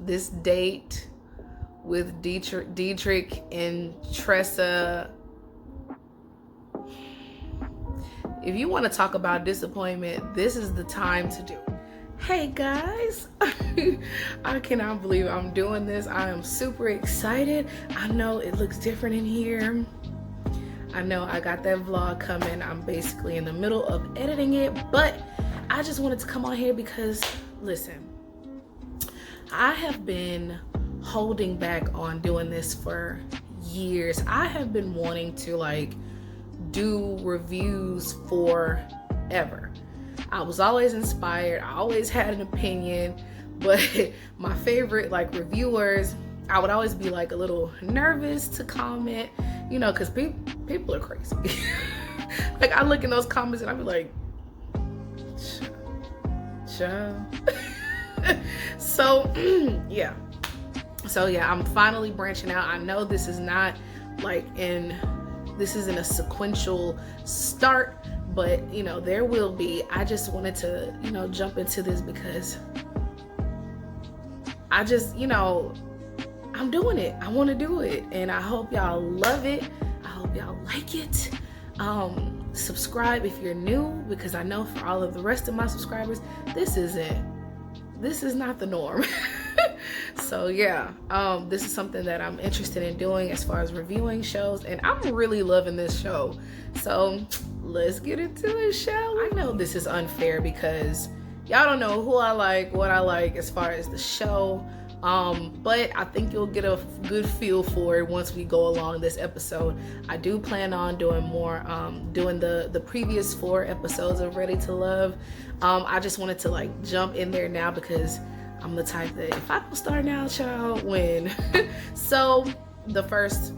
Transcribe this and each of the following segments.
this date with Dietrich and Tressa. If you want to talk about disappointment, this is the time to do it. Hey guys, I cannot believe I'm doing this. I am super excited. I know it looks different in here. I know I got that vlog coming. I'm basically in the middle of editing it, but I just wanted to come on here because, listen, I have been holding back on doing this for years. I have been wanting to like do reviews forever. I was always inspired. I always had an opinion, but my favorite like reviewers, I would always be like a little nervous to comment, you know, because people are crazy. Like I look in those comments and I be like, child. So yeah. So yeah, I'm finally branching out. I know this is not like this isn't a sequential start, but you know, there will be. I just wanted to, you know, jump into this because I just, you know, I'm doing it. I want to do it, and I hope y'all love it. I hope y'all like it. Subscribe if you're new, because I know for all of the rest of my subscribers, this is not the norm. So yeah, this is something that I'm interested in doing as far as reviewing shows, and I'm really loving this show. So let's get into it, shall we? I know this is unfair because y'all don't know who I like, what I like as far as the show. But I think you'll get a good feel for it once we go along this episode. I do plan on doing more, doing the previous 4 episodes of Ready to Love. I just wanted to like jump in there now because I'm the type that if I don't start now, child, win. So the first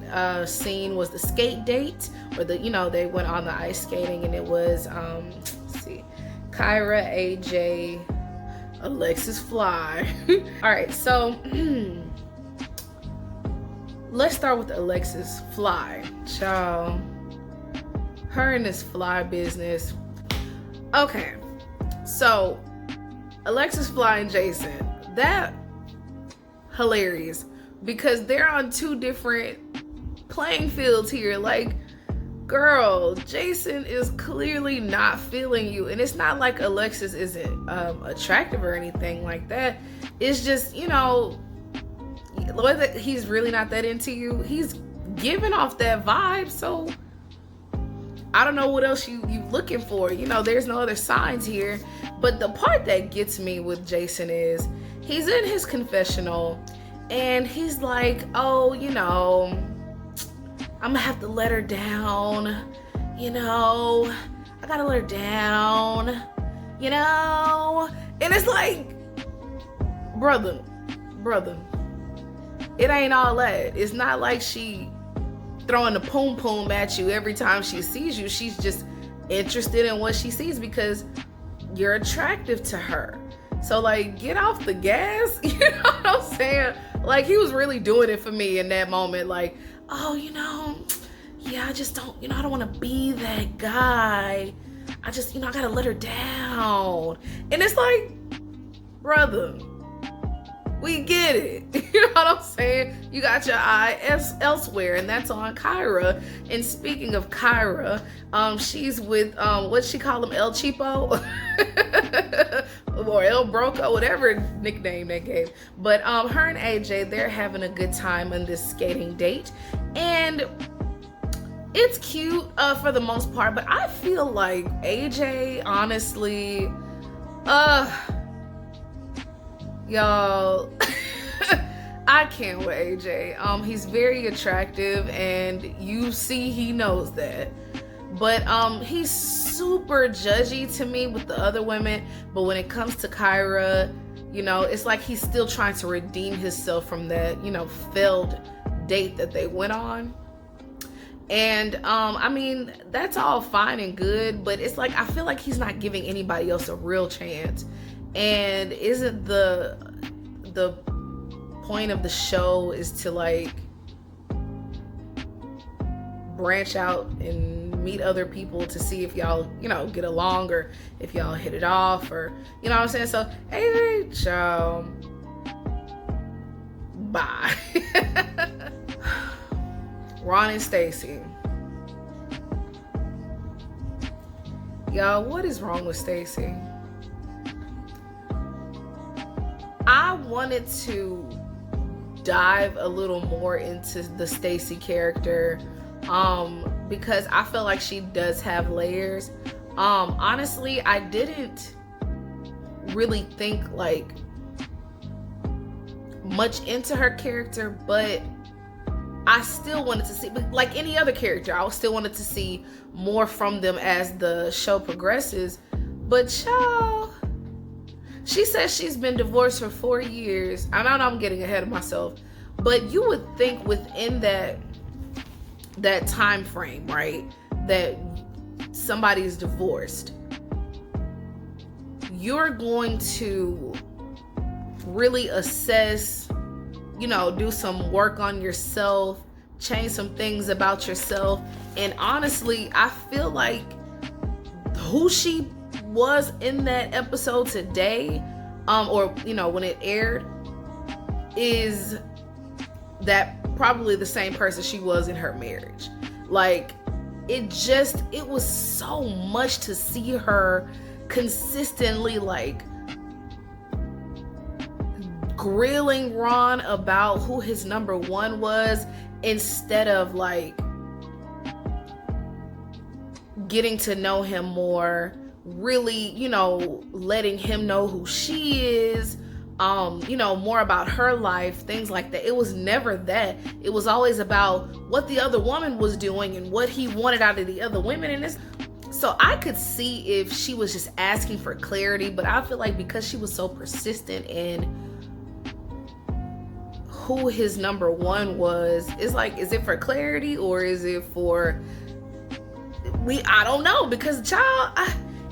scene was the skate date, where they went on the ice skating, and it was let's see, Kyrah, AJ, Alexis Fly. All right, so let's start with Alexis Fly, child. Her and this fly business. Okay, so Alexis Fly and Jason, that hilarious, because they're on 2 different playing fields here. Like, girl, Jason is clearly not feeling you, and it's not like Alexis isn't attractive or anything like that. It's just, you know, whether he's really not that into you, he's giving off that vibe. So I don't know what else you looking for. You know, there's no other signs here. But the part that gets me with Jason is he's in his confessional and he's like, oh, you know, I'm gonna have to let her down, you know, I gotta let her down, you know. And it's like, brother, it ain't all that. It's not like she throwing the poom poom at you every time she sees you. She's just interested in what she sees because you're attractive to her. So like, get off the gas. You know what I'm saying? Like, he was really doing it for me in that moment. Like, oh, you know, yeah, I just don't, you know, I don't want to be that guy. I just, you know, I gotta let her down. And it's like, brother, we get it. You know what I'm saying? You got your eye elsewhere, and that's on Kyrah. And speaking of Kyrah, she's with, what she call him, El Cheapo? Or El Broco, whatever nickname they gave. But her and AJ, they're having a good time on this skating date. And it's cute for the most part, but I feel like AJ, honestly, y'all, I can't with AJ. He's very attractive, and you see he knows that. But he's super judgy to me with the other women. But when it comes to Kyrah, you know, it's like he's still trying to redeem himself from that, you know, failed date that they went on. And I mean, that's all fine and good, but it's like I feel like he's not giving anybody else a real chance. And isn't the point of the show is to like branch out and meet other people to see if y'all, you know, get along, or if y'all hit it off, or, you know what I'm saying? So, hey, child, Bye. Ron and Stacy. Y'all, what is wrong with Stacy? I wanted to dive a little more into the Stacy character because I feel like she does have layers. Honestly, I didn't really think like much into her character, but I still wanted to see, but like any other character, I still wanted to see more from them as the show progresses. But child, she says she's been divorced for 4 years. I know I'm getting ahead of myself, but you would think within that time frame, right, that somebody's divorced, you're going to really assess, you know, do some work on yourself, change some things about yourself. And honestly, I feel like who she was in that episode today, or, you know, when it aired, is that probably the same person she was in her marriage. Like, it was so much to see her consistently, like, grilling Ron about who his number one was, instead of like getting to know him more, really, you know, letting him know who she is, you know, more about her life, things like that. It was never that. It was always about what the other woman was doing and what he wanted out of the other women. And so I could see if she was just asking for clarity, but I feel like because she was so persistent in who his number one was, it's like, is it for clarity or is it for, I don't know, because child,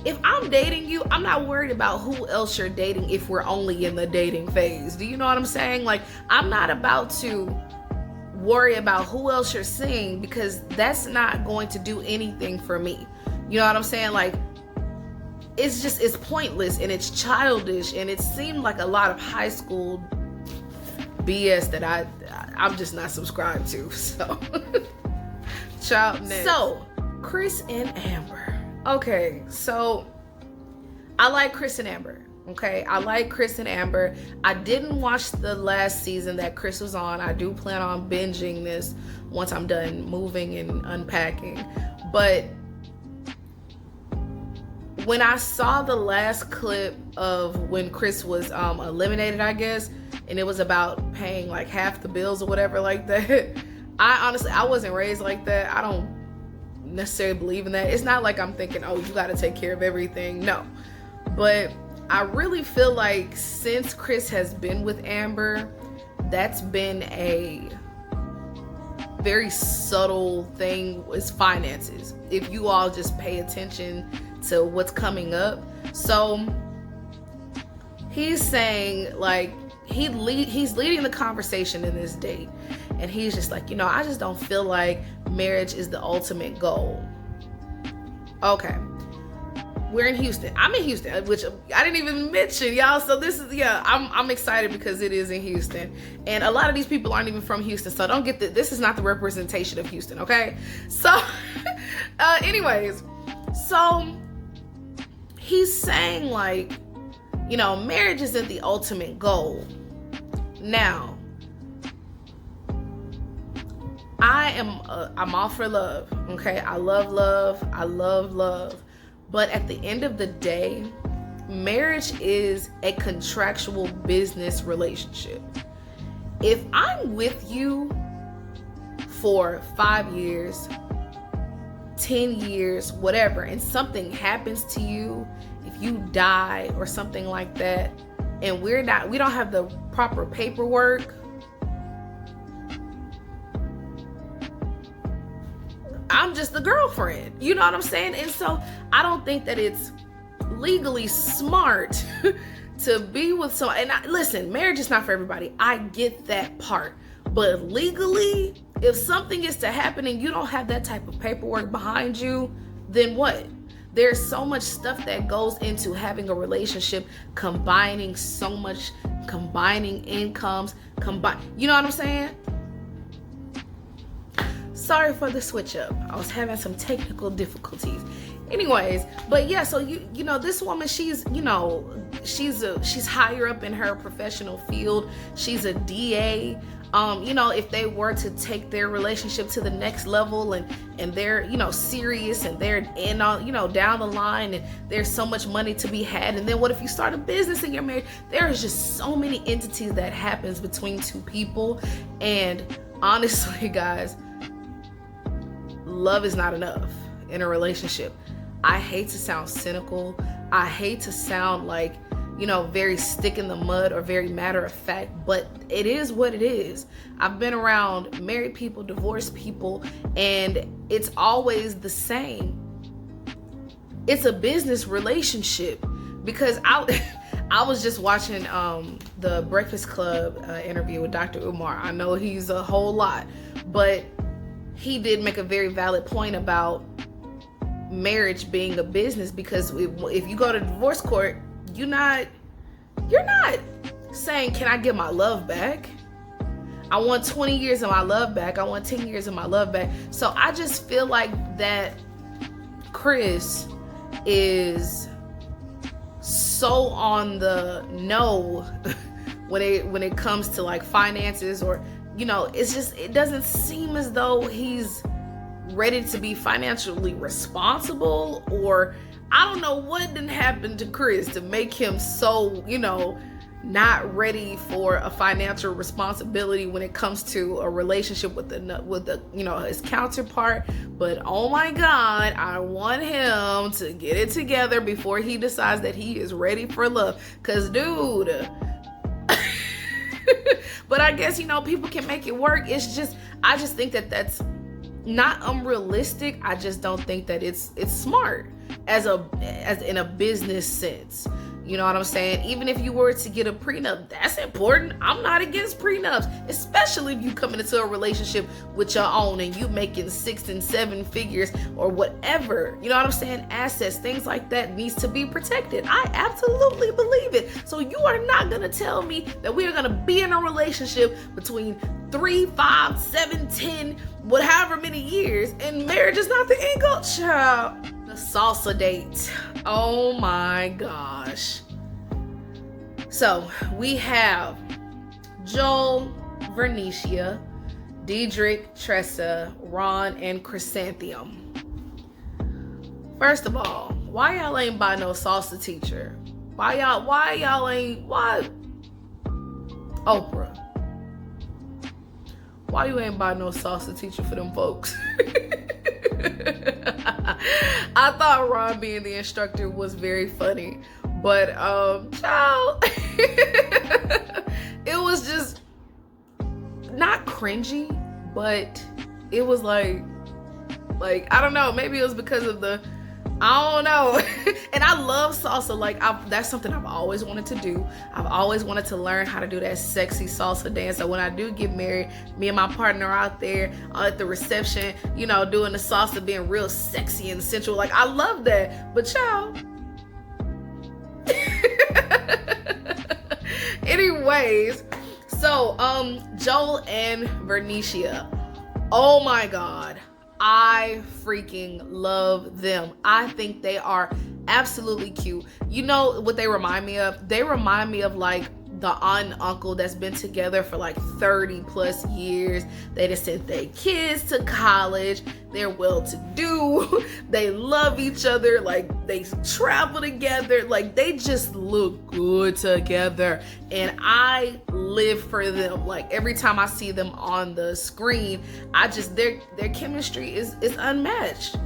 if I'm dating you, I'm not worried about who else you're dating if we're only in the dating phase. Do you know what I'm saying? Like, I'm not about to worry about who else you're seeing, because that's not going to do anything for me. You know what I'm saying? Like, it's pointless and it's childish, and it seemed like a lot of high school BS that I'm just not subscribed to. So child next. So Chrys and Amber. Okay, so I like Chrys and Amber. Okay, I like Chrys and Amber. I didn't watch the last season that Chrys was on. I do plan on binging this once I'm done moving and unpacking. But when I saw the last clip of when Chrys was eliminated, I guess, and it was about paying like half the bills or whatever like that, I wasn't raised like that. I don't necessarily believe in that. It's not like I'm thinking, oh, you got to take care of everything. No. But I really feel like since Chrys has been with Amber, that's been a very subtle thing, is finances. If you all just pay attention to what's coming up. So he's saying, like, he's leading the conversation in this date, and he's just like, you know, I just don't feel like marriage is the ultimate goal. Okay, we're in Houston. I'm in Houston, which I didn't even mention, y'all. So this is, yeah, I'm excited because it is in Houston, and a lot of these people aren't even from Houston, so don't get that. This is not the representation of Houston, okay? So anyways, so he's saying, like, you know, marriage isn't the ultimate goal. Now, I'm all for love, okay? I love love. But at the end of the day, marriage is a contractual business relationship. If I'm with you for 5 years, 10 years, whatever, and something happens to you, if you die or something like that, and we don't have the proper paperwork, I'm just the girlfriend. You know what I'm saying? And so I don't think that it's legally smart to be with someone. And listen, marriage is not for everybody. I get that part. But legally, if something is to happen and you don't have that type of paperwork behind you, then what? There's so much stuff that goes into having a relationship, combining so much combining incomes, you know what I'm saying? Sorry for the switch up. I was having some technical difficulties. Anyways, but yeah, so you know, this woman, she's, you know, she's higher up in her professional field. She's a DA. You know, if they were to take their relationship to the next level and they're, you know, serious and they're in on, you know, down the line and there's so much money to be had. And then what if you start a business and you're married? There is just so many entities that happens between two people. And honestly, guys, love is not enough in a relationship. I hate to sound cynical. I hate to sound like, you know, very stick in the mud or very matter of fact, but it is what it is. I've been around married people, divorced people, and it's always the same. It's a business relationship, because I was just watching the Breakfast Club interview with Dr. Umar. I know he's a whole lot, but he did make a very valid point about marriage being a business, because if you go to divorce court, you're not saying, can I get my love back? I want 20 years of my love back. I want 10 years of my love back. So I just feel like that Chrys is so on the no when it comes to like finances, or, you know, it's just, it doesn't seem as though he's ready to be financially responsible, or I don't know what didn't happen to Chrys to make him so, you know, not ready for a financial responsibility when it comes to a relationship with the you know, his counterpart. But oh my God, I want him to get it together before he decides that he is ready for love. Cause dude, but I guess, you know, people can make it work. It's just, I just think that that's not unrealistic. I just don't think that it's smart as in a business sense. You know what I'm saying? Even if you were to get a prenup, that's important. I'm not against prenups, especially if you coming into a relationship with your own and you making 6 and 7 figures or whatever. You know what I'm saying? Assets, things like that needs to be protected. I absolutely believe it. So you are not gonna tell me that we are gonna be in a relationship between 3, 5, 7, 10, whatever many years, and marriage is not the end goal, child. The Salsa Date. Oh my gosh. So we have Joel, Vernicia, Dietrich, Tressa, Ron, and Chrysanthemum. First of all, why y'all ain't buy no salsa teacher? Why Oprah? Why you ain't buy no salsa teacher for them folks? I thought Ron being the instructor was very funny, but child, it was just not cringy, but it was like I don't know, maybe it was because of the, I don't know. And I love salsa. Like, that's something I've always wanted to do. I've always wanted to learn how to do that sexy salsa dance. So when I do get married, me and my partner are out there at the reception, you know, doing the salsa, being real sexy and sensual. Like, I love that. But y'all, anyways, so Joel and Vernicia, oh my God, I freaking love them. I think they are absolutely cute. You know what they remind me of? They remind me of like the aunt and uncle that's been together for like 30 plus years. They just sent their kids to college. They're well-to-do. They love each other. Like, they travel together. Like, they just look good together. And I live for them. Like, every time I see them on the screen, I just, their chemistry is unmatched.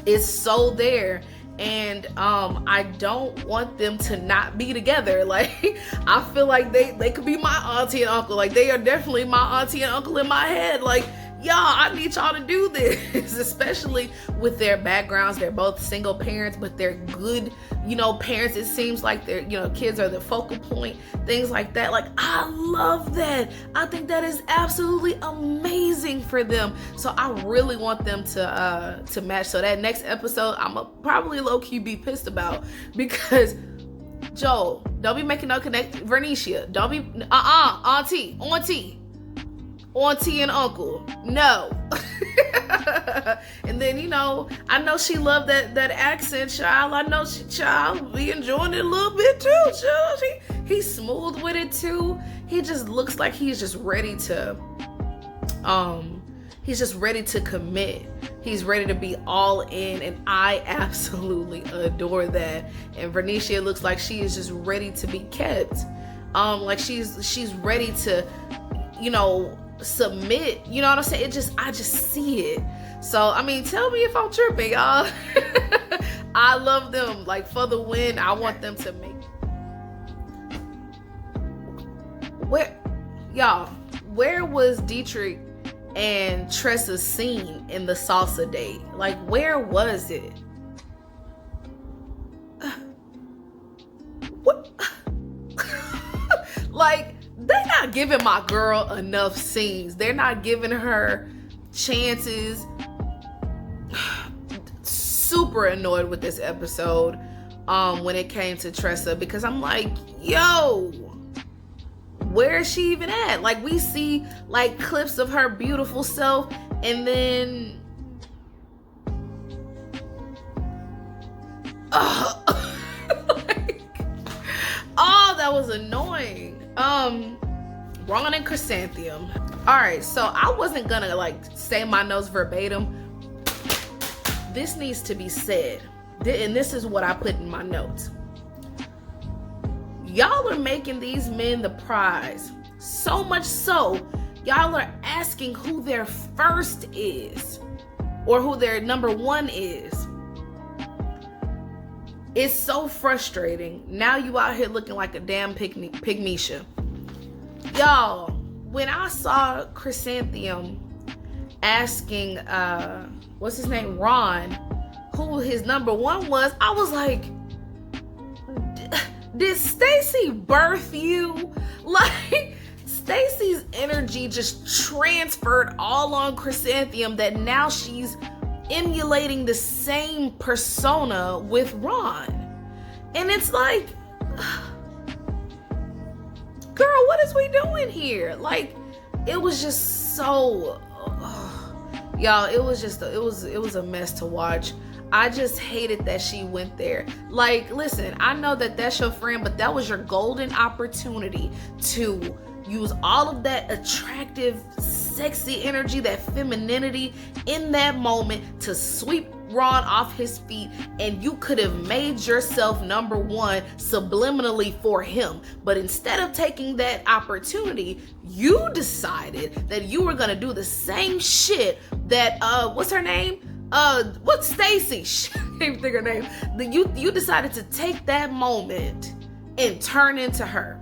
It's so there. And I don't want them to not be together. Like, I feel like they could be my auntie and uncle. Like, they are definitely my auntie and uncle in my head. Like, y'all, I need y'all to do this, especially with their backgrounds. They're both single parents, but they're good, you know, parents. It seems like their, you know, kids are the focal point, things like that. Like, I love that. I think that is absolutely amazing for them. So I really want them to match. So that next episode, I'm probably low-key be pissed about, because Joel, don't be making no connect. Vernicia, don't be, auntie and uncle, no. And then, you know, I know she loved that accent, child. I know child be enjoying it a little bit too, child. He's smooth with it too. He just looks like he's just ready to, commit. He's ready to be all in, and I absolutely adore that. And Vernicia looks like she is just ready to be kept. Like she's ready to, you know, submit. You know what I'm saying? I just see it. So I mean, tell me if I'm tripping, y'all. I love them. Like, for the win, I want them to make. Where was Dietrich and Tressa's scene in the Salsa Date? Like, where was it? What? Like, they're not giving my girl enough scenes. They're not giving her chances. Super annoyed with this episode when it came to Tressa, because I'm like, yo, where is she even at? Like, we see like clips of her beautiful self, and then like, oh, that was annoying. Ron and Chrysanthemum. All right, so I wasn't gonna like say my notes verbatim. This needs to be said, and this is what I put in my notes. Y'all are making these men the prize, so much so y'all are asking who their first is or who their number one is. It's so frustrating. Now you out here looking like a damn pygmisha. Y'all, when I saw Chrysanthemum asking what's his name, Ron, who his number one was, I was like, did Stacy birth you? Like, Stacy's energy just transferred all on Chrysanthemum, that now she's emulating the same persona with Ron. And it's like, girl, what is we doing here? Like, it was just so, y'all, it was a mess to watch. I just hated that she went there. Like, listen, I know that that's your friend, but that was your golden opportunity to use all of that attractive, sexy energy, that femininity in that moment to sweep Ron off his feet, and you could have made yourself number one subliminally for him. But instead of taking that opportunity, you decided that you were gonna do the same shit that what's her name? What's Stacy? I can't think her name. You decided to take that moment and turn into her.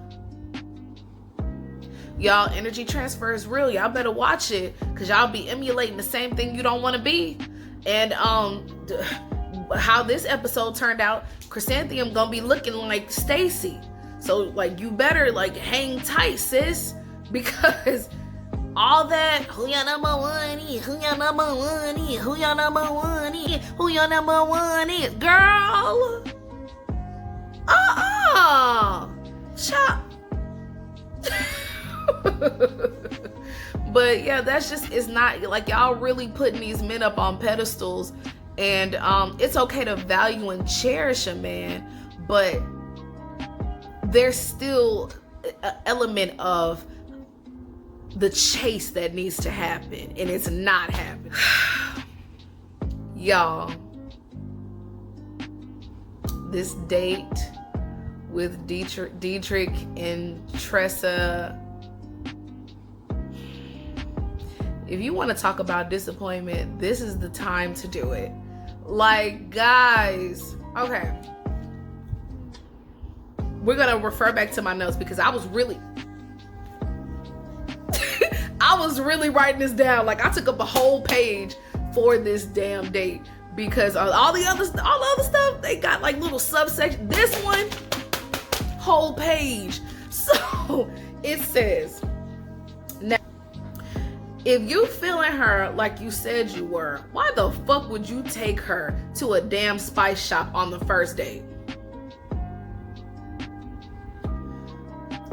Y'all, energy transfer is real. Y'all better watch it, because y'all be emulating the same thing you don't want to be. And how this episode turned out, Chrysanthemum gonna be looking like Stacy. So like, you better like hang tight, sis, because all that who your number one is, who your number one is, who your number one is, who your number one is, girl. Chop. But yeah, that's just, it's not like, y'all really putting these men up on pedestals. And it's okay to value and cherish a man, but there's still an element of the chase that needs to happen, and it's not happening. Y'all, this date with Dietrich and Tressa, if you want to talk about disappointment, this is the time to do it. Like, guys, okay, we're gonna refer back to my notes, because I was really writing this down. Like, I took up a whole page for this damn date, because all the other stuff, they got like little subsections. This one, whole page. So it says, now, if you feeling her like you said you were, why the fuck would you take her to a damn spice shop on the first date?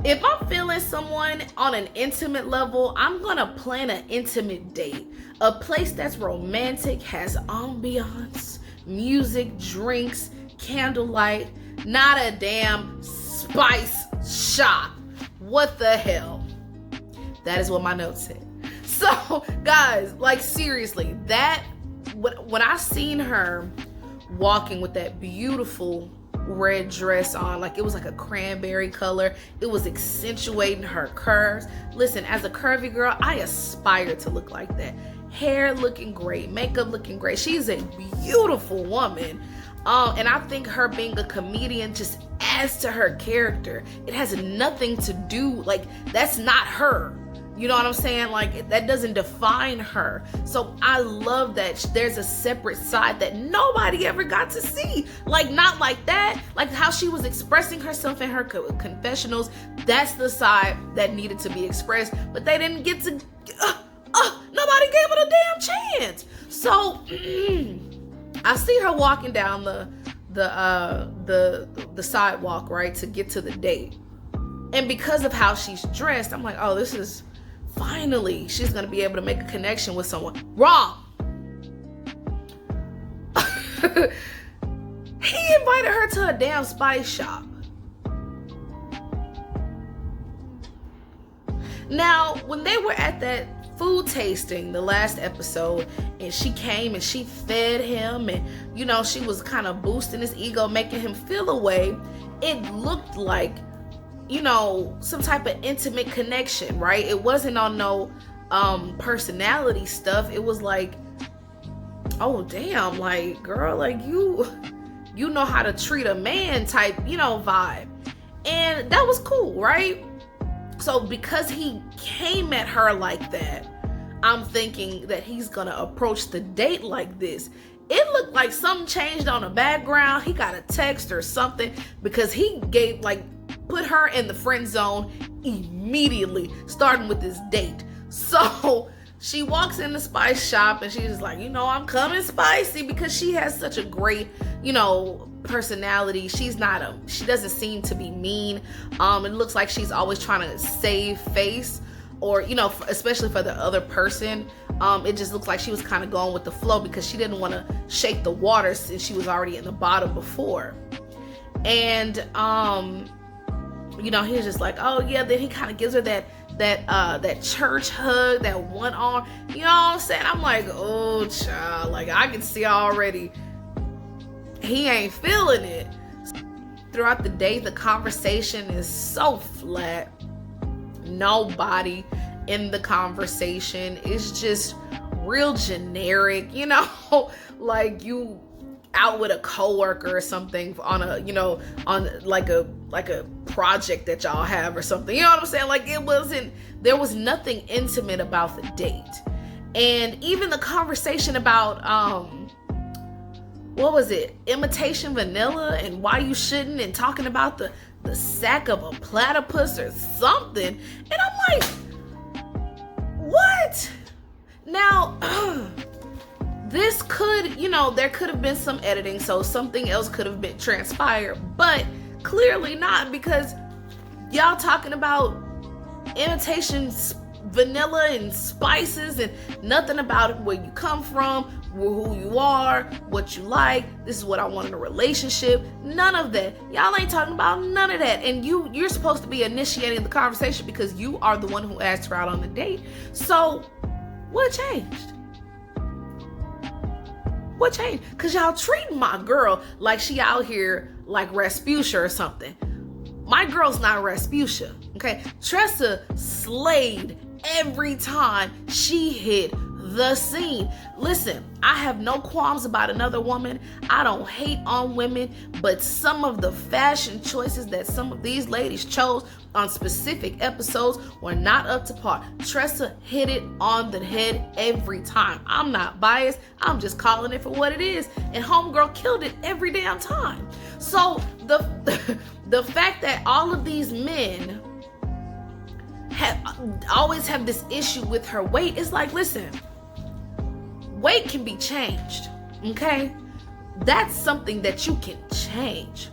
If I'm feeling someone on an intimate level, I'm gonna plan an intimate date. A place that's romantic, has ambiance, music, drinks, candlelight, not a damn spice shop. What the hell? That is what my notes said. So, guys, like seriously, that when I seen her walking with that beautiful red dress on, like it was like a cranberry color, it was accentuating her curves. Listen, as a curvy girl, I aspire to look like that. Hair looking great, makeup looking great. She's a beautiful woman. And I think her being a comedian just adds to her character. It has nothing to do, like, that's not her. You know what I'm saying? Like, that doesn't define her. So I love that there's a separate side that nobody ever got to see. Like, not like that. Like how she was expressing herself in her confessionals. That's the side that needed to be expressed. But they didn't get to, nobody gave it a damn chance. So I see her walking down the sidewalk, right, to get to the date. And because of how she's dressed, I'm like, oh, this is finally, she's gonna be able to make a connection with someone. Wrong. He invited her to a damn spice shop. Now, when they were at that food tasting the last episode, and she came and she fed him, and you know, she was kind of boosting his ego, making him feel a way, it looked like, you know, some type of intimate connection, right? It wasn't on no personality stuff. It was like, oh damn, like, girl, like you know how to treat a man type, you know, vibe. And that was cool, right? So because he came at her like that, I'm thinking that he's gonna approach the date like this. It looked like something changed on the background. He got a text or something, because he gave, like, put her in the friend zone immediately, starting with this date. So she walks in the spice shop and she's like, you know, I'm coming spicy, because she has such a great, you know, personality. She doesn't seem to be mean. It looks like she's always trying to save face, or, you know, especially for the other person. It just looks like she was kind of going with the flow, because she didn't want to shake the water since she was already in the bottom before. And you know, he was just like, oh yeah. Then he kind of gives her that church hug, that one arm. You know what I'm saying? I'm like, oh child, like I can see already he ain't feeling it. Throughout the day, the conversation is so flat. Nobody in the conversation. It's just real generic, you know, like you out with a coworker or something on a, you know, on like a project that y'all have or something. You know what I'm saying? Like there was nothing intimate about the date. And even the conversation about what was it? Imitation vanilla and why you shouldn't, and talking about the sack of a platypus or something. And I'm like, what? Now, this could, you know, there could have been some editing, so something else could have been transpired, but clearly not, because y'all talking about imitation vanilla and spices and nothing about where you come from, who you are, what you like, this is what I want in a relationship. None of that. Y'all ain't talking about none of that. And you're supposed to be initiating the conversation, because you are the one who asked her out on the date. So what changed? What changed? Because y'all treating my girl like she out here like Rasputia or something. My girl's not Rasputia, okay? Tressa slayed every time she hit the scene. Listen, I have no qualms about another woman. I don't hate on women, but some of the fashion choices that some of these ladies chose on specific episodes were not up to par. Tressa hit it on the head every time. I'm not biased. I'm just calling it for what it is. And homegirl killed it every damn time. So the fact that all of these men always have this issue with her weight is like, listen, weight can be changed, okay? That's something that you can change.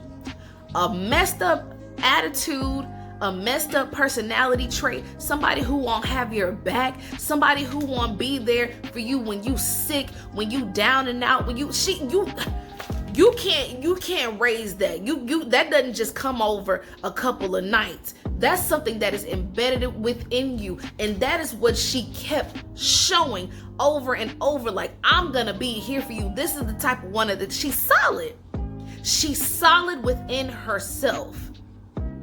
A messed up attitude, a messed up personality trait, somebody who won't have your back, somebody who won't be there for you when you sick, when you down and out, when you can't raise that. That doesn't just come over a couple of nights. That's something that is embedded within you. And that is what she kept showing over and over. Like, I'm gonna be here for you. This is the type of one that she's solid. She's solid within herself.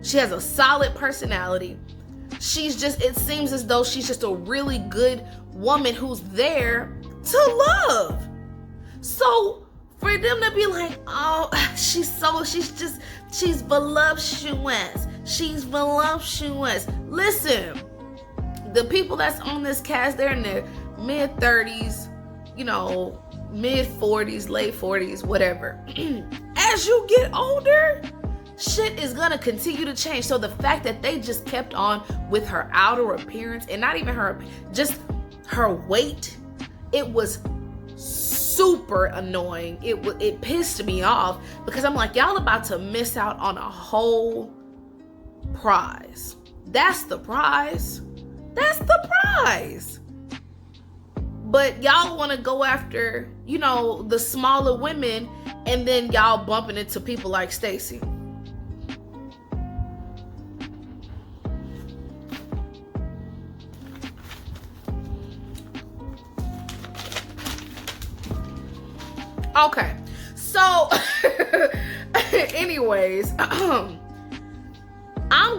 She has a solid personality. It seems as though she's just a really good woman who's there to love. So for them to be like, oh, she's voluptuous. She's voluptuous. Listen, the people that's on this cast, they're in their mid-30s, mid-40s, late 40s, whatever. As you get older, shit is gonna continue to change. So the fact that they just kept on with her outer appearance, and not even her, just her weight, it was super annoying. It pissed me off, because I'm like, y'all about to miss out on a whole prize. That's the prize. That's the prize. But y'all want to go after, the smaller women, and then y'all bumping into people like Stacy. Okay, so anyways, I'm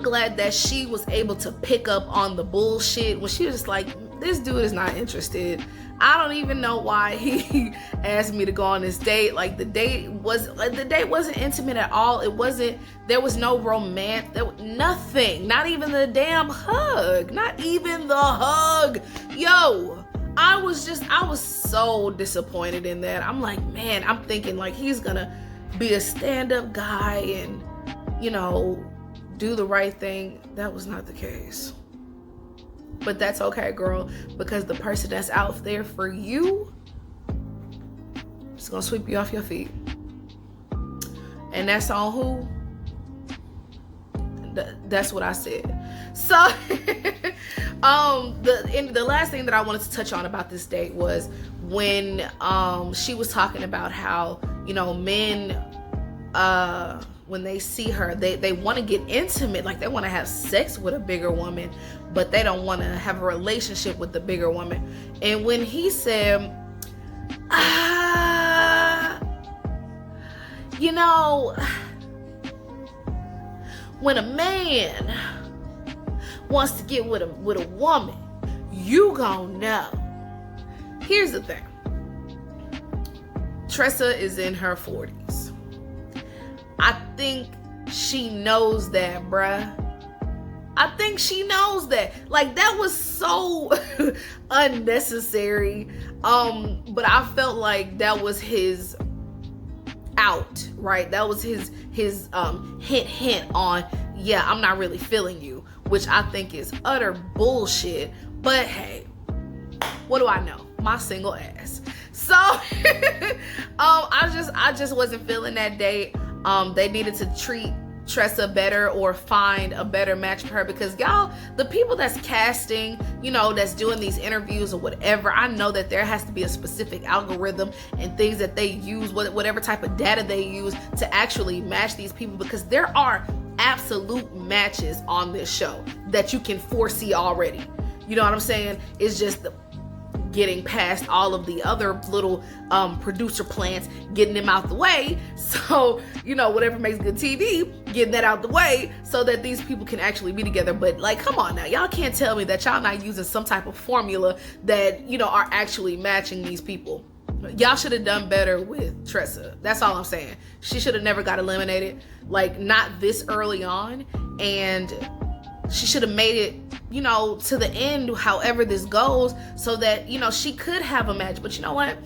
glad that she was able to pick up on the bullshit when she was just like, this dude is not interested. I don't even know why he asked me to go on this date. Like, the date wasn't intimate at all. There was no romance. There was nothing. Not even the damn hug. Not even the hug. Yo, I was so disappointed in that. I'm like, man, I'm thinking like he's gonna be a stand-up guy and, do the right thing. That was not the case. But that's okay, girl, because the person that's out there for you is gonna sweep you off your feet. And that's on who? That's what I said. So the last thing that I wanted to touch on about this date was when she was talking about how, men when they see her, they want to get intimate, like they want to have sex with a bigger woman, but they don't want to have a relationship with the bigger woman. And when he said, when a man wants to get with a woman, you gon' know. Here's the thing. Tressa is in her 40s. I think she knows that, bruh. I think she knows that. Like, that was so unnecessary. But I felt like that was his out, right? That was his hint on, yeah, I'm not really feeling you, which I think is utter bullshit. But hey, what do I know? My single ass. So I just wasn't feeling that date. They needed to treat Tressa better or find a better match for her, because y'all, the people that's casting, that's doing these interviews or whatever, I know that there has to be a specific algorithm and things that they use, whatever type of data they use to actually match these people, because there are absolute matches on this show that you can foresee already. You know what I'm saying? It's just getting past all of the other little producer plants, getting them out the way. So, whatever makes good TV, getting that out the way so that these people can actually be together. But like, come on now, y'all can't tell me that y'all not using some type of formula that, are actually matching these people. Y'all should have done better with Tressa. That's all I'm saying. She should have never got eliminated, like not this early on. And she should have made it, to the end, however this goes, so that, she could have a match. But you know what?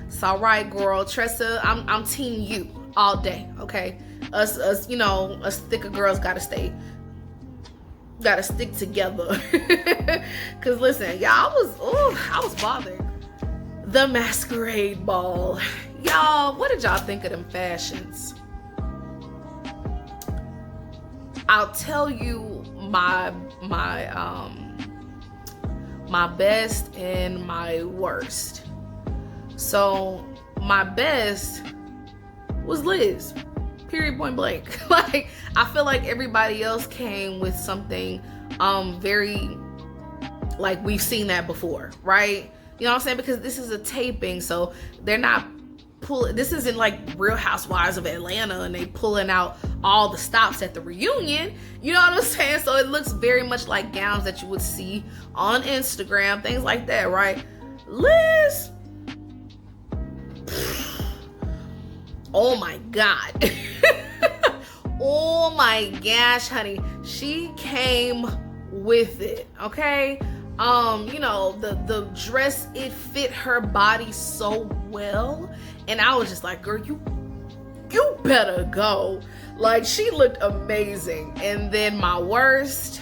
It's all right, girl. Tressa, I'm team you all day, okay? Us thicker girls gotta stick together. Cause listen, y'all, I was bothered. The Masquerade ball. Y'all, what did y'all think of them fashions? I'll tell you my best and my worst. So my best was Liz, period, point blank. Like, I feel like everybody else came with something very, like, we've seen that before, right? You know what I'm saying? Because this is a taping, so they're not this isn't like Real Housewives of Atlanta and they pulling out all the stops at the reunion. You know what I'm saying? So it looks very much like gowns that you would see on Instagram, things like that, right? Liz, oh my God. Oh my gosh, honey. She came with it, okay? You know, the dress, it fit her body so well. And I was just like, girl, you better go. Like, she looked amazing. And then my worst,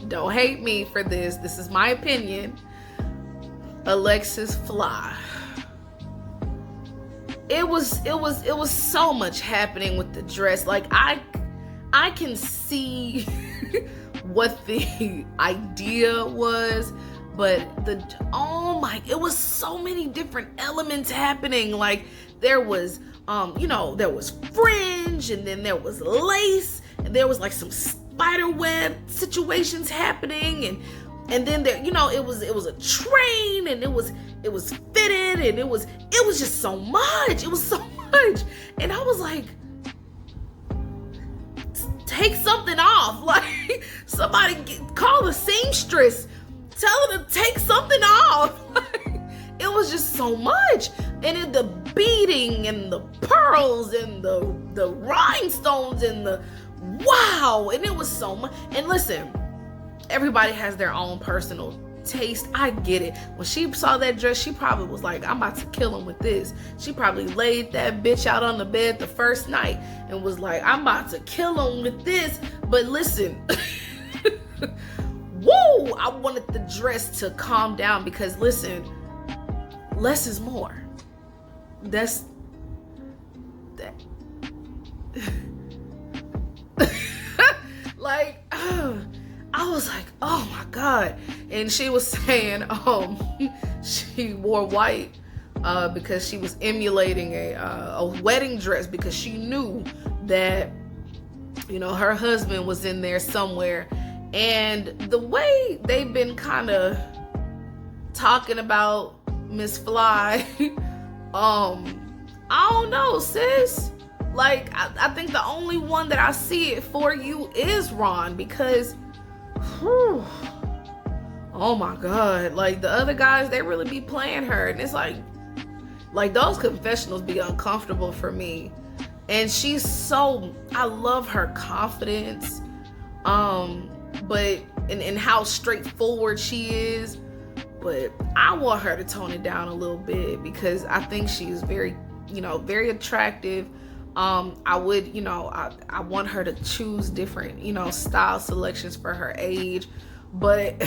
don't hate me for this. This is my opinion. Alexis Fly. It was so much happening with the dress. Like, I can see what the idea was, but it was so many different elements happening. Like, there was you know, there was fringe, and then there was lace, and there was like some spider web situations happening, and then there, you know, it was a train, and it was fitted, and it was just so much. It was so much. And I was like, take something off. Like, somebody call the seamstress, tell her to take something off. It was just so much. And the beading and the pearls and the rhinestones and the wow. And it was so much. And listen, everybody has their own personal taste. I get it. When she saw that dress, she probably was like, I'm about to kill him with this. She probably laid that bitch out on the bed the first night and was like, I'm about to kill him with this. But listen, woo, I wanted the dress to calm down, because listen, less is more. That's that. Like, I was like, oh my God. And she was saying she wore white because she was emulating a wedding dress, because she knew that, you know, her husband was in there somewhere. And the way they've been kind of talking about Miss Fly, I don't know, sis. Like, I think the only one that I see it for you is Ron, because whew, oh my God, like, the other guys, they really be playing her, and it's like those confessionals be uncomfortable for me. And I love her confidence, but and how straightforward she is. But I want her to tone it down a little bit, because I think she's very, you know, very attractive. I would, you know, I want her to choose different, you know, style selections for her age. But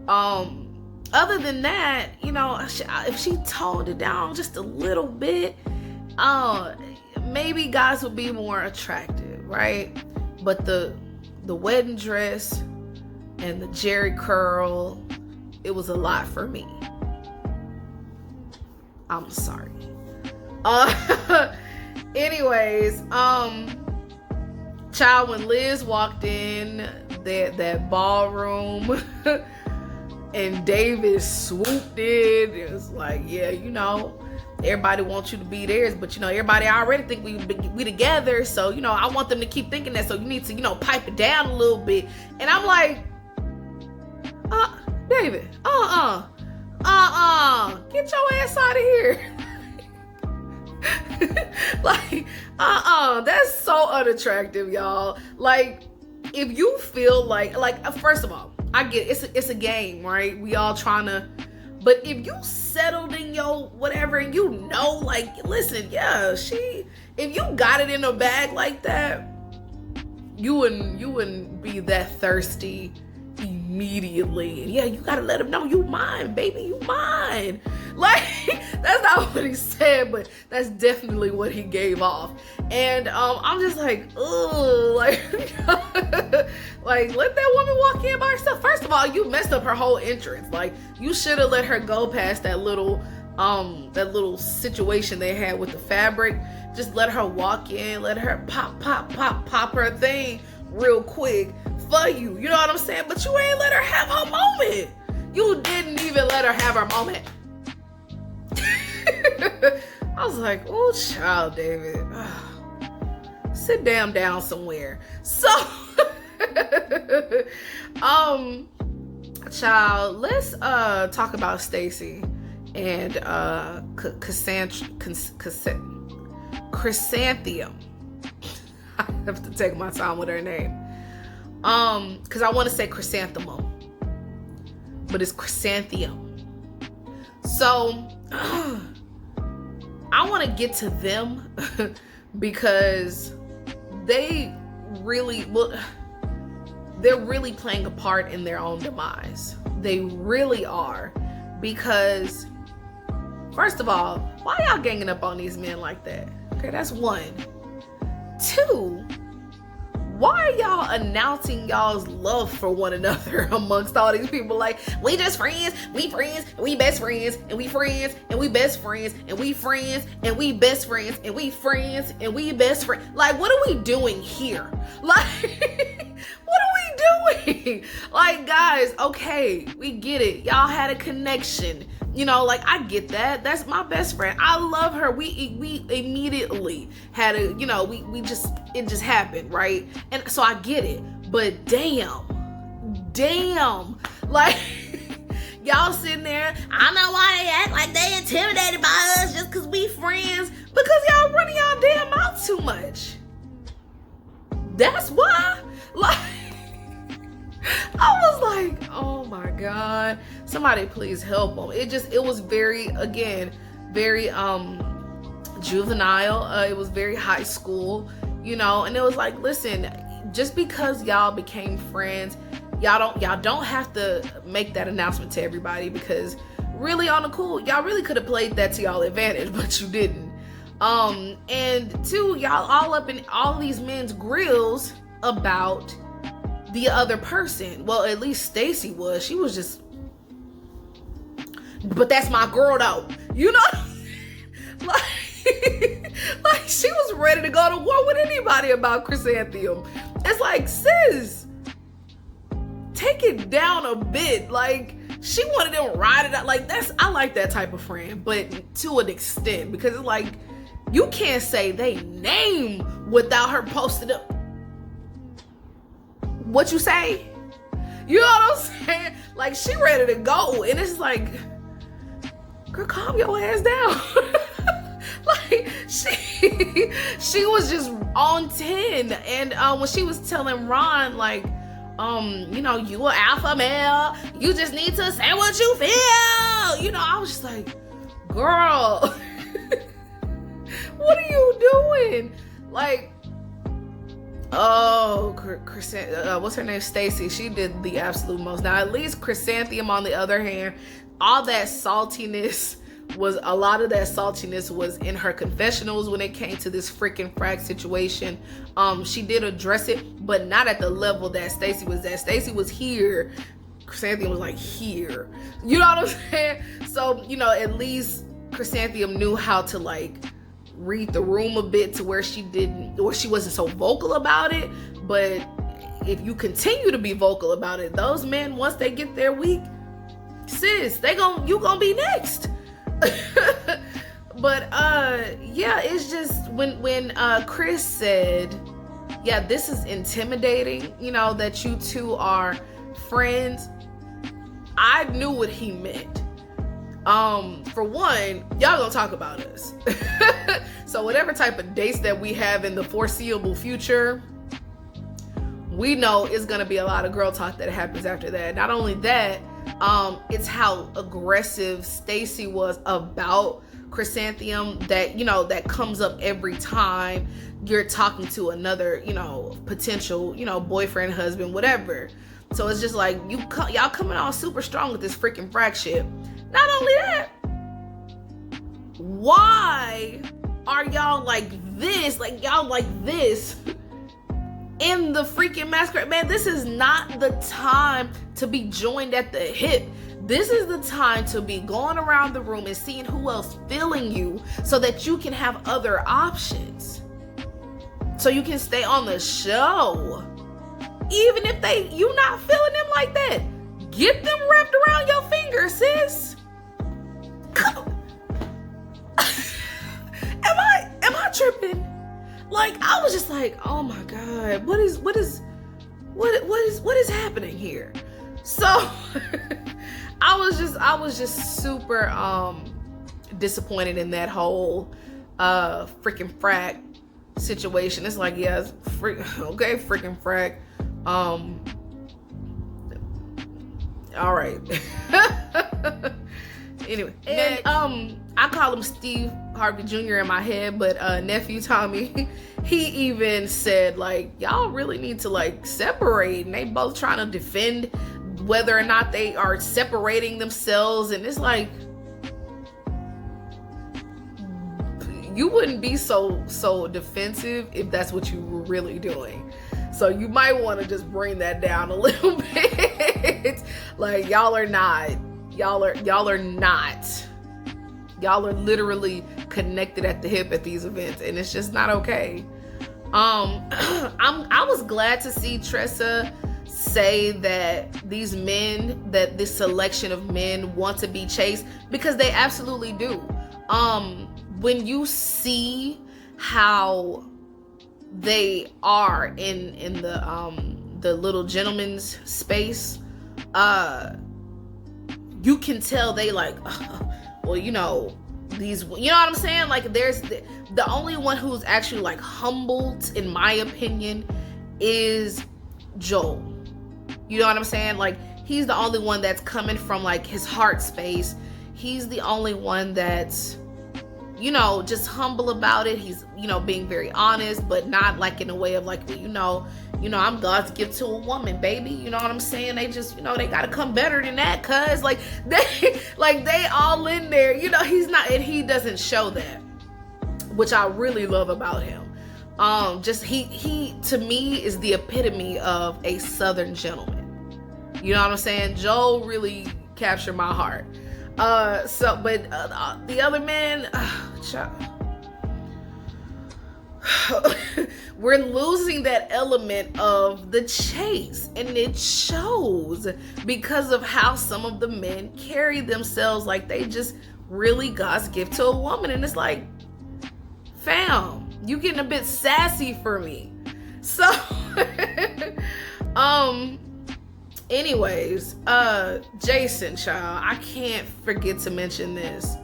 other than that, you know, if she toned it down just a little bit, maybe guys would be more attractive, right? But the wedding dress and the jerry curl, it was a lot for me. I'm sorry. Anyways, child, when Liz walked in that ballroom and David swooped in, it was like, yeah, you know, everybody wants you to be theirs, but you know, everybody already think we together, so you know, I want them to keep thinking that, so you need to, you know, pipe it down a little bit. And I'm like, David, get your ass out of here. Like, that's so unattractive, y'all. Like, if you feel like, first of all, I get it, it's a game, right? We all trying to, but if you settled in your whatever, and you know, like, listen, yeah, if you got it in a bag like that, you wouldn't be that thirsty immediately. Yeah, you gotta let him know you mine, baby, you mine. Like, That's not what he said, but that's definitely what he gave off. And I'm just like, ooh, like, like let that woman walk in by herself. First of all, you messed up her whole entrance. Like, you should have let her go past that little situation they had with the fabric. Just let her walk in, let her pop her thing real quick for you. You know what I'm saying? But you ain't let her have her moment. You didn't even let her have her moment. I was like, oh, child, David. Sit down somewhere. So, child, let's talk about Stacy and Chrysanthemum. I have to take my time with her name. Because I want to say chrysanthemum, but it's chrysanthemum. So I want to get to them because they're really playing a part in their own demise. They really are. Because first of all, why y'all ganging up on these men like that? Okay, that's one. Two, why are y'all announcing y'all's love for one another amongst all these people? Like, we just friends, we best friends, and we friends, and we best friends, and we friends, and we best friends, and we friends, and we best friends. Like, what are we doing here? Like, what are we doing? Like, guys, okay, we get it. Y'all had a connection. You know, like, I get that. That's my best friend. I love her. We immediately had a, you know, it just happened, right? And so I get it. But damn, like, y'all sitting there, I don't know why they act like they intimidated by us just because we friends. Because y'all running y'all damn mouth too much. That's why. Like, I was like, oh my God, somebody please help them. It was very, again, very juvenile. It was very high school, you know, and it was like, listen, just because y'all became friends, y'all don't have to make that announcement to everybody, because really on the cool, y'all really could have played that to y'all advantage, but you didn't. And two, y'all all up in all these men's grills about the other person. Well, at least Stacy was. She was just, but that's my girl though. You know? like she was ready to go to war with anybody about Chrysanthemum. It's like, sis, take it down a bit. Like, she wanted them to ride it out. Like, I like that type of friend, but to an extent, because it's like, you can't say they name without her posting up. What you say? You know what I'm saying? Like, she ready to go, and it's like, girl, calm your ass down. Like, she was just on 10, and when she was telling Ron, like, you know, you an alpha male, you just need to say what you feel. You know, I was just like, girl, what are you doing? Like, oh, what's her name? Stacy. She did the absolute most. Now, at least Chrysanthemum, on the other hand, a lot of that saltiness was in her confessionals when it came to this freaking frag situation. She did address it, but not at the level that Stacy was at. Stacy was here. Chrysanthemum was like here. You know what I'm saying? So, you know, at least Chrysanthemum knew how to, like, read the room a bit to where she wasn't so vocal about it. But if you continue to be vocal about it, those men, once they get their week, sis, you gonna be next. But yeah, it's just when Chrys said, yeah, this is intimidating, you know, that you two are friends, I knew what he meant. For one, y'all gonna talk about us. So whatever type of dates that we have in the foreseeable future, we know it's gonna be a lot of girl talk that happens after that. Not only that, it's how aggressive Stacy was about Chrysanthemum that, you know, that comes up every time you're talking to another, you know, potential, you know, boyfriend, husband, whatever. So it's just like, y'all coming on super strong with this freaking frag shit. Not only that, why are y'all like this? Like, y'all like this in the freaking Masquerade? Man, this is not the time to be joined at the hip. This is the time to be going around the room and seeing who else feeling you so that you can have other options. So you can stay on the show. Even if you not feeling them like that. Get them wrapped around your finger, sis. Am I tripping? Like, I was just like, oh my God, what is happening here? So I was just super disappointed in that whole freaking frack situation. It's like, yeah, okay, freaking frack. All right. Anyway, and I call him Steve Harvey Jr. in my head, but nephew Tommy, he even said, like, y'all really need to like separate, and they both trying to defend whether or not they are separating themselves. And it's like, you wouldn't be so defensive if that's what you were really doing. So you might want to just bring that down a little bit. Like, y'all are literally connected at the hip at these events, and it's just not okay. I was glad to see Tressa say that this selection of men want to be chased, because they absolutely do. When you see how they are in the little gentleman's space, you can tell they like, well, you know, these, you know what I'm saying? Like, there's the only one who's actually like humbled, in my opinion, is Joel. You know what I'm saying? Like, he's the only one that's coming from like his heart space. He's the only one that's, you know, just humble about it. He's, you know, being very honest, but not like in a way of like, well, you know, I'm God's gift to a woman, baby. You know what I'm saying? They just, you know, they gotta come better than that, cuz like they all in there. You know, he's not, and he doesn't show that, which I really love about him. Just he to me is the epitome of a Southern gentleman. You know what I'm saying? Joel really captured my heart. But the other men, we're losing that element of the chase, and it shows because of how some of the men carry themselves like they just really God's gift to a woman. And it's like, fam, you getting a bit sassy for me. So anyways, Jason, child, I can't forget to mention this,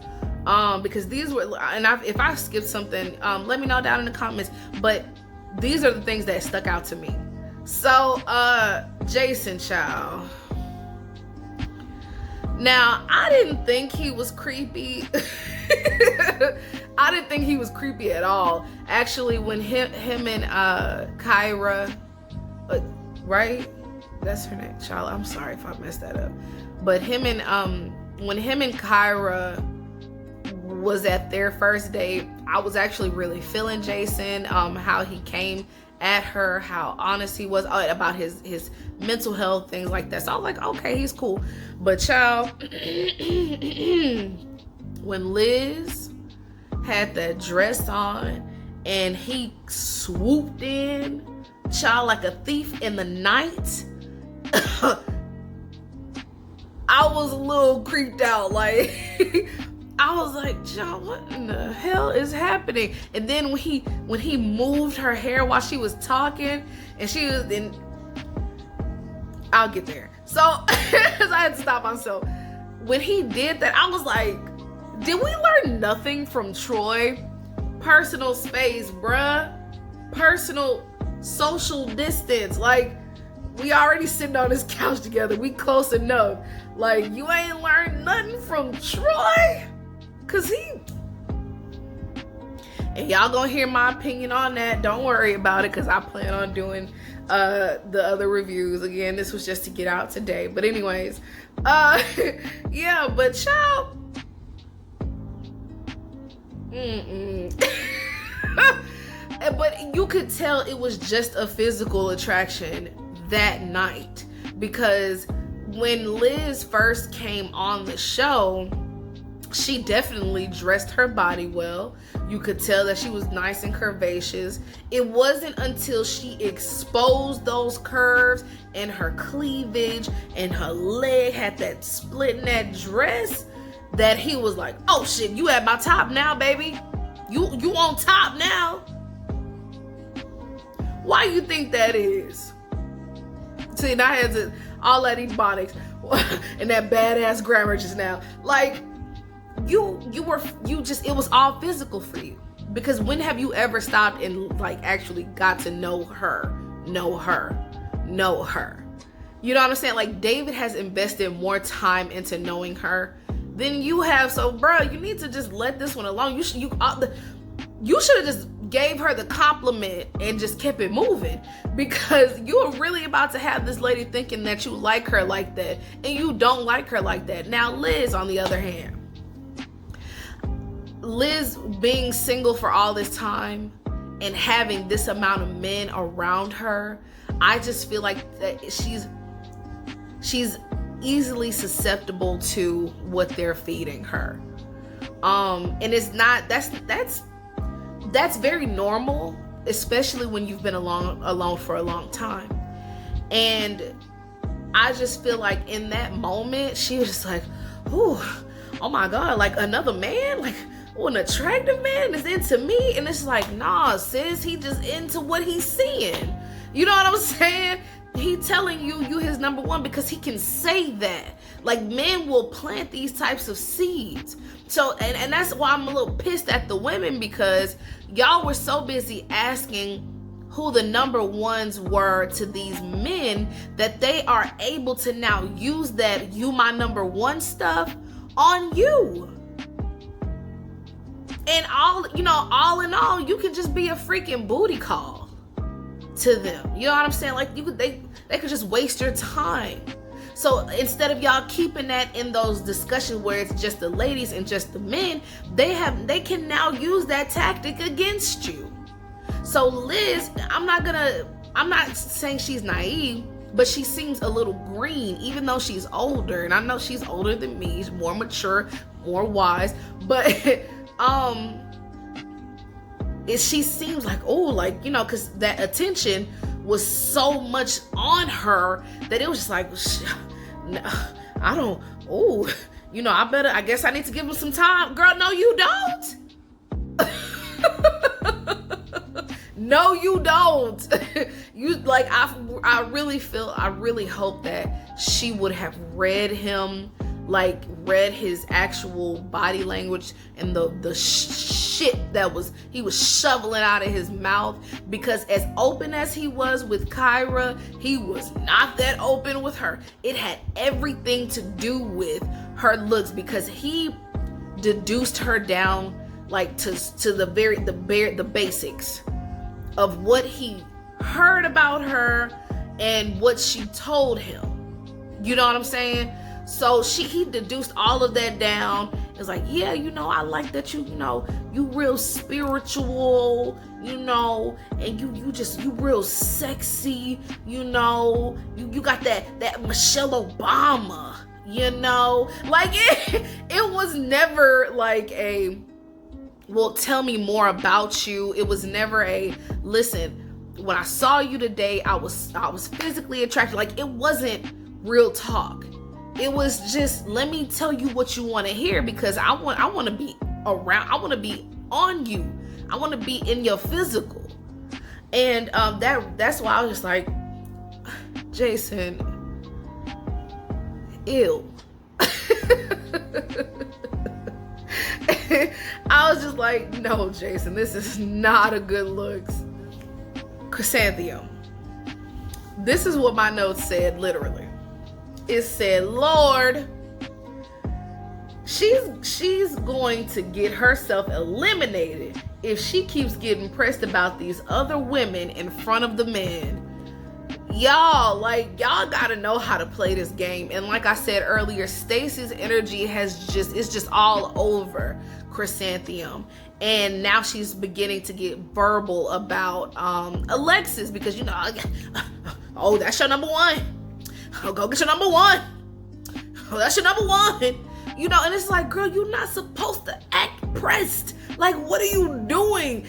because these were, and if I skipped something, let me know down in the comments, but these are the things that stuck out to me. So Jason, child, now I didn't think he was creepy. I didn't think he was creepy at all. Actually, when him and Kyrah, right? That's her name, child. I'm sorry if I messed that up. But when him and Kyrah was at their first date, I was actually really feeling Jason, how he came at her, how honest he was about his mental health, things like that. So I was like, okay, he's cool. But child, when Liz had that dress on and he swooped in, child, like a thief in the night, I was a little creeped out. Like, I was like, John, what in the hell is happening? And then when he moved her hair while she was talking, and she was in, I'll get there. So I had to stop myself. When he did that, I was like, did we learn nothing from Troy? Personal space, bruh. Personal social distance. Like, we already sitting on this couch together. We close enough. Like, you ain't learned nothing from Troy? Cause and y'all gonna hear my opinion on that. Don't worry about it, cause I plan on doing the other reviews. Again, this was just to get out today. But anyways, yeah, but child, But you could tell it was just a physical attraction that night, because when Liz first came on the show, she definitely dressed her body well. You could tell that she was nice and curvaceous. It wasn't until she exposed those curves and her cleavage and her leg had that split in that dress that he was like, oh shit, you at my top now, baby. You on top now. Why you think that is? See, now I had to, all that ebonics and that badass grammar just now. Like, it was all physical for you. Because when have you ever stopped and like actually got to know her? You know what I'm saying? Like, David has invested more time into knowing her than you have. So, bro, you need to just let this one alone. You should have just gave her the compliment and just kept it moving, because you're really about to have this lady thinking that you like her like that, and you don't like her like that. Now, Liz, on the other hand, Liz being single for all this time and having this amount of men around her, I just feel like that she's easily susceptible to what they're feeding her. And it's not, that's very normal, especially when you've been alone for a long time. And I just feel like in that moment, she was just like, ooh, oh my God, like another man? Like, oh, an attractive man is into me? And it's like, nah, sis, he just into what he's seeing. You know what I'm saying? He telling you his number one because he can say that. Like, men will plant these types of seeds. So, and that's why I'm a little pissed at the women, because y'all were so busy asking who the number ones were to these men that they are able to now use that "you my number one" stuff on you. And all in all, you could just be a freaking booty call to them. You know what I'm saying? Like, they could just waste your time. So instead of y'all keeping that in those discussions where it's just the ladies and just the men, they can now use that tactic against you. So Liz, I'm not saying she's naive, but she seems a little green, even though she's older. And I know she's older than me, she's more mature, more wise, but she seems like, oh, like, because that attention was so much on her that it was just like, no, I don't, I guess I need to give him some time. Girl, no, you don't. No, you don't. You, like, I really hope that she would have read his actual body language and the shit that he was shoveling out of his mouth, because as open as he was with Kyrah, he was not that open with her. It had everything to do with her looks, because he deduced her down like to the basics of what he heard about her and what she told him. You know what I'm saying? So he deduced all of that down. It's like, yeah, I like that you real spiritual, and you real sexy, you got that Michelle Obama, like it was never like a, well, tell me more about you. It was never a, listen, when I saw you today, I was physically attracted. Like, it wasn't real talk. It was just, let me tell you what you want to hear, because I want to be around. I want to be on you. I want to be in your physical. And that's why I was just like, Jason, ew. I was just like, no, Jason, this is not a good look. Chrysanthemum. This is what my notes said, literally. It said, Lord, she's going to get herself eliminated if she keeps getting pressed about these other women in front of the men. y'all, like, y'all gotta know how to play this game. And like I said earlier, Stacy's energy is just all over Chrysanthemum. And now she's beginning to get verbal about Alexis, because, you know, oh, that's your number one. Oh, go get your number one. Oh, that's your number one. You know, and it's like, girl, you're not supposed to act pressed. Like, what are you doing?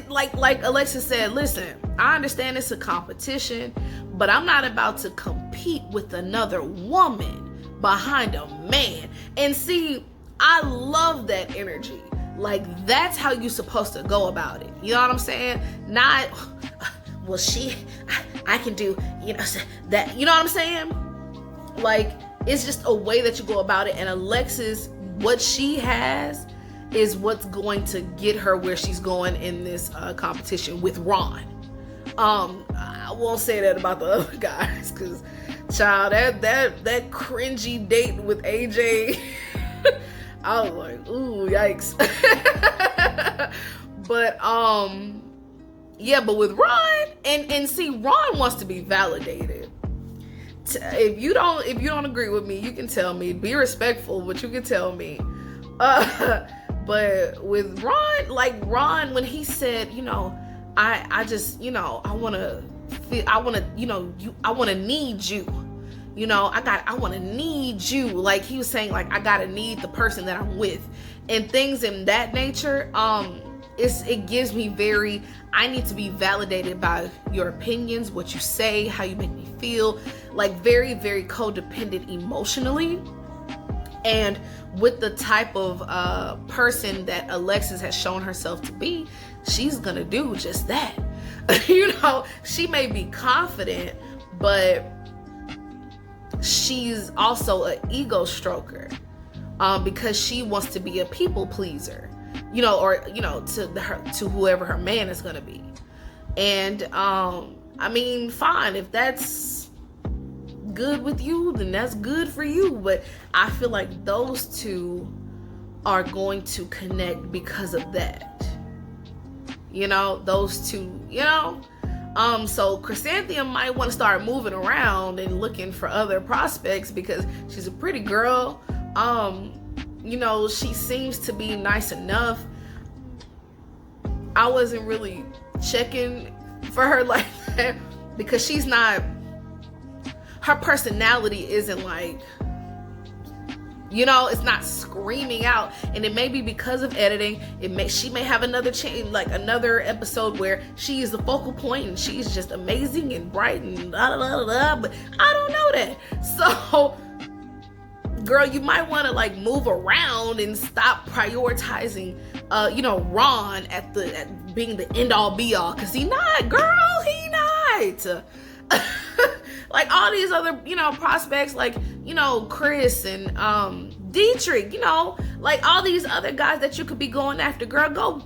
Like Alexis said, listen, I understand it's a competition, but I'm not about to compete with another woman behind a man. And see, I love that energy. Like, that's how you're supposed to go about it. You know what I'm saying? Not, well, I can do, you know, that, you know what I'm saying? Like, it's just a way that you go about it. And Alexis, what she has is what's going to get her where she's going in this competition with Ron. I won't say that about the other guys, because, child, that cringy date with AJ, I was like, ooh, yikes. But yeah, but with Ron, and see, Ron wants to be validated. If you don't agree with me, you can tell me. Be respectful, but you can tell me. But with Ron, like Ron, when he said, you know, I just, you know, I want to need you. You know, I want to need you. Like, he was saying, like, I gotta need the person that I'm with, and things in that nature. It gives me very, I need to be validated by your opinions, what you say, how you make me feel, like very, very codependent emotionally. And with the type of person that Alexis has shown herself to be, she's gonna do just that. You know, she may be confident, but she's also an ego stroker, because she wants to be a people pleaser. You know, or, you know, to whoever her man is gonna be. And I mean, fine, if that's good with you, then that's good for you. But I feel like those two are going to connect because of that. You know, those two, you know. So Chrysanthemum might want to start moving around and looking for other prospects, because she's a pretty girl. You know, she seems to be nice enough. I wasn't really checking for her like that, because she's not, her personality isn't like, you know, it's not screaming out. And it may be because of editing. She may have another like another episode where she is the focal point and she's just amazing and bright and blah, blah, blah, but I don't know that. So, girl, you might want to like move around and stop prioritizing, you know, Ron at being the end all be all, because he not, girl, he not. Like all these other, you know, prospects, like, you know, Chrys and Dietrich, you know, like all these other guys that you could be going after, girl, go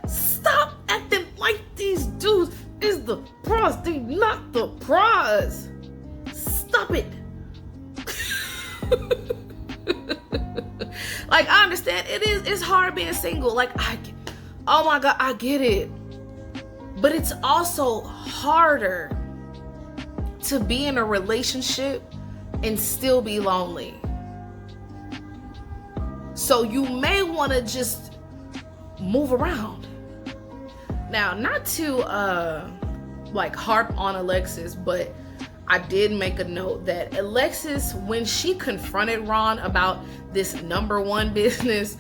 stop acting like these dudes is the prize. They not the prize. Stop it. Like, I understand it's hard being single. Like, oh my God, I get it. But it's also harder to be in a relationship and still be lonely. So you may want to just move around. Now, not to like harp on Alexis, but I did make a note that Alexis, when she confronted Ron about this number one business,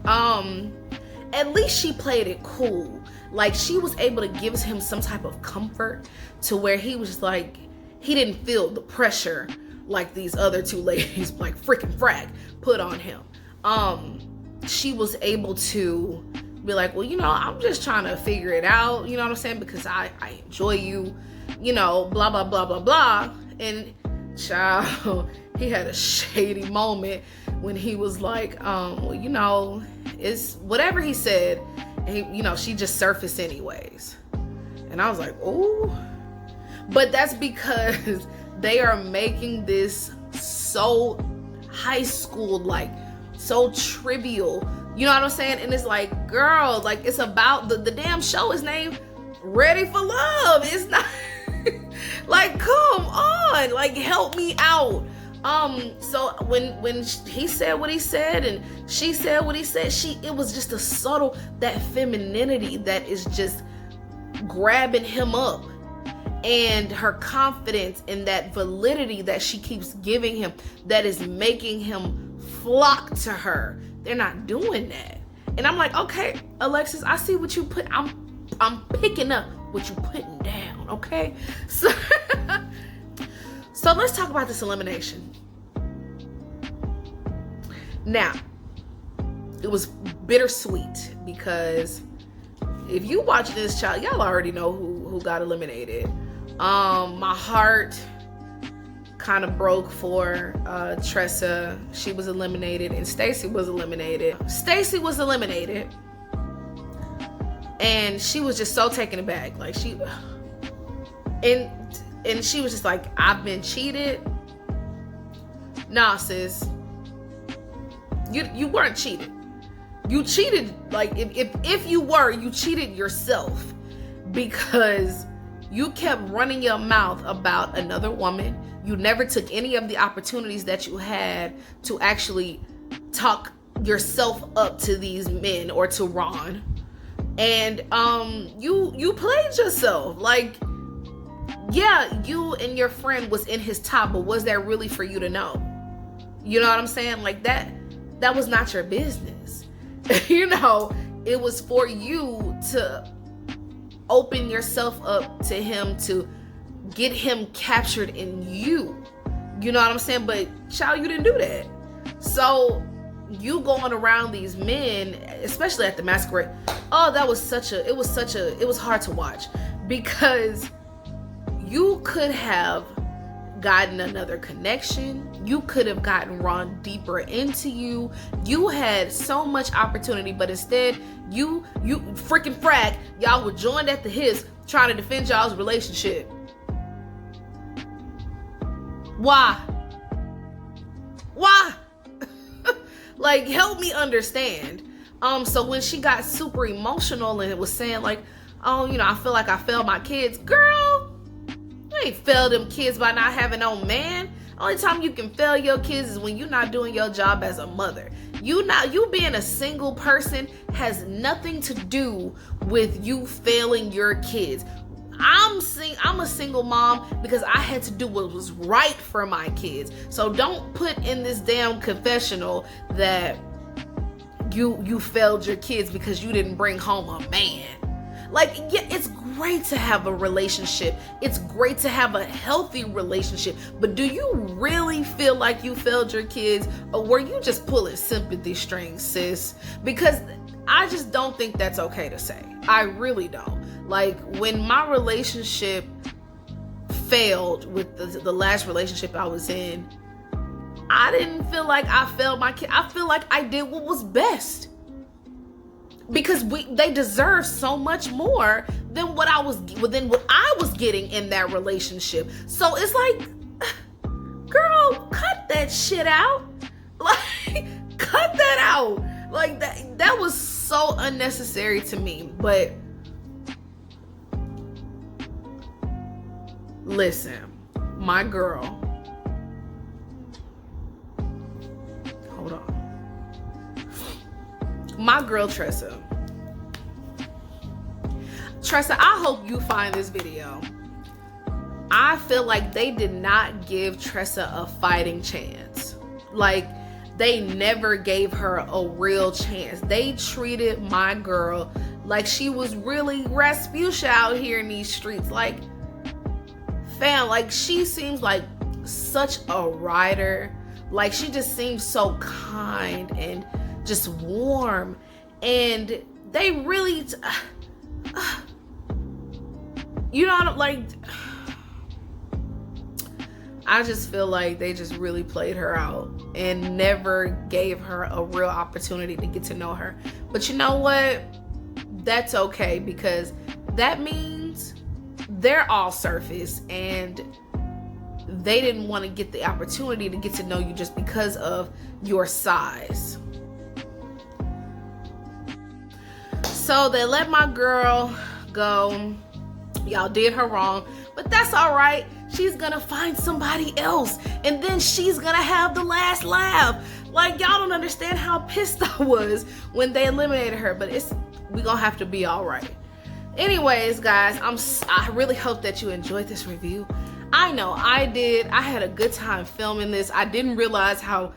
at least she played it cool. Like, she was able to give him some type of comfort to where he was like, he didn't feel the pressure like these other two ladies, like freaking frag, put on him. She was able to be like, well, you know, I'm just trying to figure it out, you know what I'm saying? Because I enjoy you, you know, blah, blah, blah, blah, blah. And child, he had a shady moment when he was like, well, you know, it's whatever he said, and you know, she just surfaced anyways. And I was like, oh, but that's because they are making this so high school, like so trivial, you know what I'm saying? And it's like, girl, like, it's about the damn show is named ready for love. It's not like, come on, like, help me out. So when he said what he said and she said what he said, it was just a subtle, that femininity that is just grabbing him up, and her confidence and that validity that she keeps giving him, that is making him flock to her. They're not doing that. And I'm like, okay, Alexis, I see what you put. I'm picking up what you're putting down, okay? So, so let's talk about this elimination. Now, it was bittersweet because if you watch this, child, y'all already know who got eliminated. My heart kind of broke for Tressa. She was eliminated, and Stacy was eliminated. Stacy was eliminated, and she was just so taken aback. Like, and she was just like, I've been cheated. Nah, sis, you weren't cheated. You cheated, like, if you were, you cheated yourself, because you kept running your mouth about another woman. You never took any of the opportunities that you had to actually talk yourself up to these men or to Ron. And you played yourself. Like, yeah, you and your friend was in his top, but was that really for you to know? You know what I'm saying? Like, that was not your business. You know, it was for you to open yourself up to him, to get him captured in you. You know what I'm saying? But child, you didn't do that. So you going around these men, especially at the Masquerade. Oh, it was hard to watch, because you could have gotten another connection. You could have gotten Ron deeper into you. You had so much opportunity, but instead you freaking frag, y'all were joined at the hips trying to defend y'all's relationship. Why? Like, help me understand. So when she got super emotional and it was saying like, oh, you know, I feel like I failed my kids. Girl, you ain't failed them kids by not having no man. Only time you can fail your kids is when you're not doing your job as a mother. You being a single person has nothing to do with you failing your kids. I'm a single mom because I had to do what was right for my kids. So don't put in this damn confessional that you failed your kids because you didn't bring home a man. Like, yeah, it's great to have a relationship. It's great to have a healthy relationship. But do you really feel like you failed your kids, or were you just pulling sympathy strings, sis? Because I just don't think that's okay to say. I really don't. Like, when my relationship failed with the last relationship I was in, I didn't feel like I failed my kid. I feel like I did what was best. Because they deserve so much more than what I was getting in that relationship. So it's like, girl, cut that shit out. Like, cut that out. Like, that was so unnecessary to me. But listen, my girl, hold on. My girl Tressa, I hope you find this video. I feel like they did not give Tressa a fighting chance. Like, they never gave her a real chance. They treated my girl like she was really Rasputia out here in these streets. Like, fam, like, she seems like such a rider. Like, she just seems so kind and just warm, and they really you know, like, I just feel like they just really played her out and never gave her a real opportunity to get to know her. But you know what, that's okay, because that means they're all surface and they didn't want to get the opportunity to get to know you just because of your size. So they let my girl go. Y'all did her wrong, but that's all right. She's gonna find somebody else, and then she's gonna have the last laugh. Like, y'all don't understand how pissed I was when they eliminated her, but we gonna have to be all right. Anyways, guys, I really hope that you enjoyed this review. I know I did. I had a good time filming this. I didn't realize how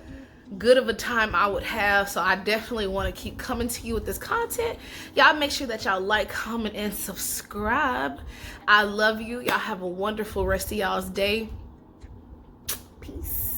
good of a time I would have, so I definitely want to keep coming to you with this content. Y'all make sure that y'all like, comment, and subscribe. I love you. Y'all have a wonderful rest of y'all's day. Peace.